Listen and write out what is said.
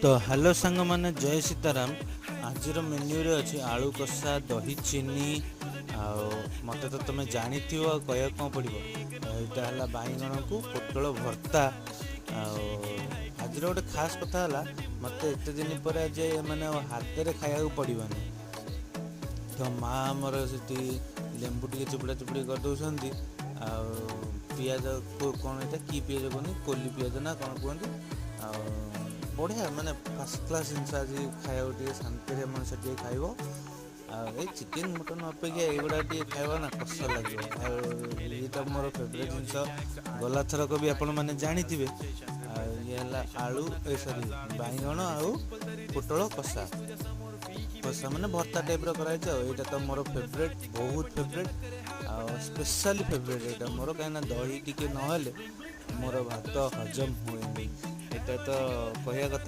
तो हेलो सांग मैंने जय सीताराम। आज मेन्यू रे अच्छी आलू कषा दही चीनी मत तो तुम जानी कह कौन पड़ो यहाँ है बैगण को पोटल भर्ता। आज गोटे खास कथा है मत एत दिन पर आज मैंने हाथ में खाया पड़ोनी। तो माँ आमर से लेंबू टे चुपड़ा चुपड़ी कर दौरान पिज को कौन यहाँ कि पिज कहनी कोली पिज ना कौन कहते बढ़िया माने फर्स्ट क्लास जिन आज खाया शांति मनुष्य खाइब। चिकेन मटन अपेक्षा एगुड़ा खाइबा ना कष लगे। ये तो मोर फेवरेट जिनस गला थरक भी आपण मैंने जानी थे। ये आलू सॉरी बैगण आउ पोटल कषा कषा माने भर्ता टाइप कराई। यहाँ तो मोर फेवरेट बहुत फेवरेट स्पेशली फेवरेट यहाँ मोर कहीं दही टिके ना मोर भात हजम हुए। यहाँ तो कहया